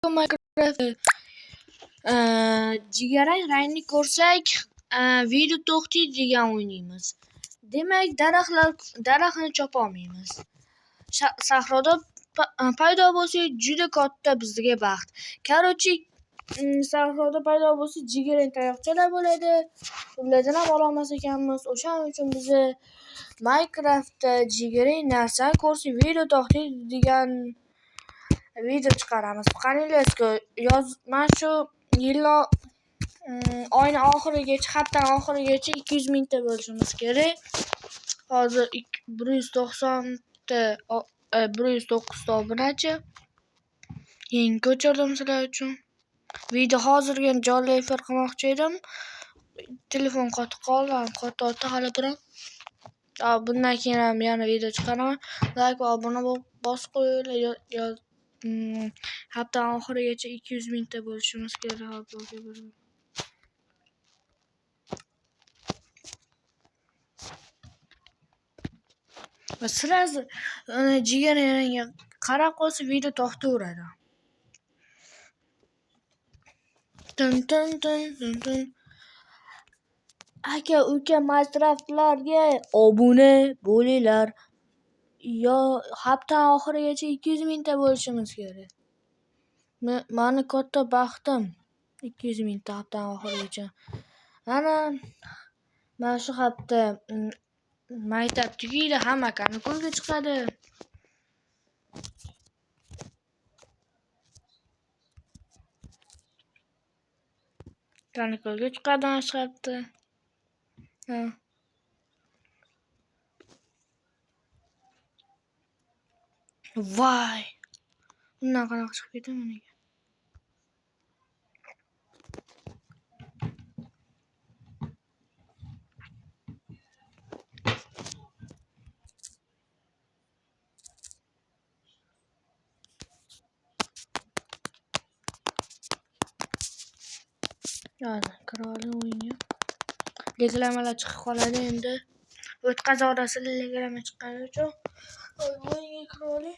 Minecraft jigarrang rangni ko'rsak video to'xtaydi degan o'ynaymiz. Demak, daraxtni chopolmaymiz. Sahroda paydo bo'lsak juda katta bizga baxt. Короче, sahroda paydo bo'lsa jigarrang tayoqchalar bo'ladi. Ulardan ham ololmas ekanmiz. O'shaning uchun biz Minecraftda jigarrang narsani ko'rsak video to'xtaydi degan video chiqaramiz. Qaninglar, mana shu yilning oyning oxirigacha, haftaning oxirigacha 200 mingta bo'lishimiz kerak. Hozir 109 ta obunachi. Yangi ko'chirdim sizlar uchun. Video hozirga jonli efir qilmoqchi edim. Telefon qotib qoldi, qo'rqyapti hali biroq. Bundan keyin ham yana video chiqaraman. Like va obuna bosib qo'yinglar. Haftaning oxirigacha 200 mingta bo'lishimiz kerak. Va sразу jigarrangga qarab qolsa video to'xtayveradi. Aka uka Minecraftlarga obuna bo'linglar. Hafta oxirigacha 200 mingta bo'lishimiz kerak. Meni katta baxtim 200 mingta hafta oxirigacha. Mana shu hafta maktab tugaydi, hamma kankulga chiqadi. Kankulga chiqadi mana shu hafta. Voy. Bundan qanaqa chiqib ketadi menga? Hozir qiroli o'yinga. Reklamalar chiqib qoladi endi. O'tkazorasi reklama chiqqani uchun o'yinga qiroli.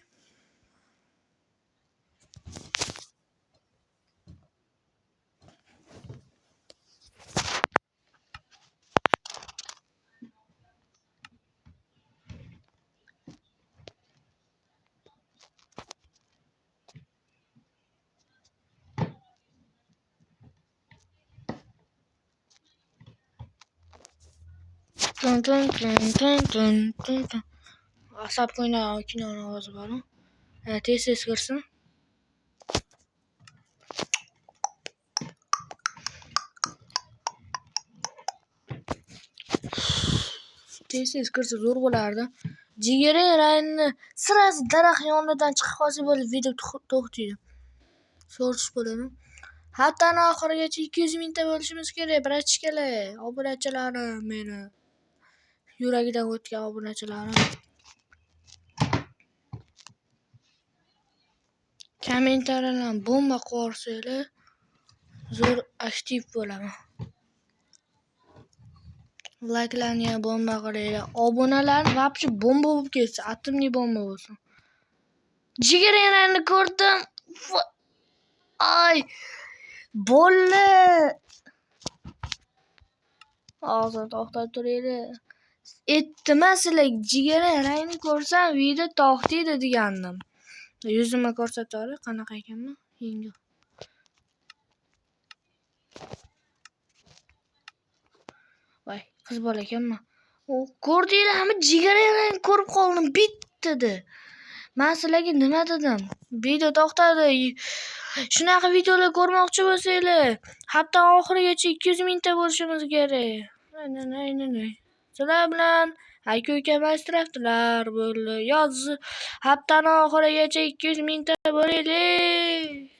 Asab qo'ynar kinoni ovozi bor. Tez kirsin. Tez kirsa zo'r bo'lardi. Jigarrang rangni sразу daraxt yonidan chiqib qolsa bo'ladi, video to'xtaydi. So'rish bo'ladi. Haftaning oxirigacha 200 mingta bo'lishimiz kerak, bratishkalar, obunachilarim meni. Yuragidan o'tgan obunachilarim. Kommentariylarni bomba qo'rsanglar, zo'r aktiv bo'laman. Like'larni ham bomba qilinglar. Obunalarni вообще bomba bo'lib ketsin, atomli bomba bo'lsin. Jigarrangni ko'rdim. Ay! Bolla! Hozir to'xtab turinglar. Aytdim-a sizlar, jigarrang rangni ko'rsam video to'xtaydi degandim. Yuzimni ko'rsataylik, qanaqa ekanman? Yengil. Voy, qiz bola ekanman. Ko'rdinglarmi? Jigarrang rangni ko'rib qoldim, bitdi. Men sizlarga nima dedim? Video to'xtadi. Shunaqa videolar ko'rmoqchi bo'lsanglar, hafta oxirigacha 200 mingta bo'lishimiz kerak. Sizlar bilan aka-uka Minecraftlar bo'ldi. Haftaning oxirigacha 200 mingta bo'laylik.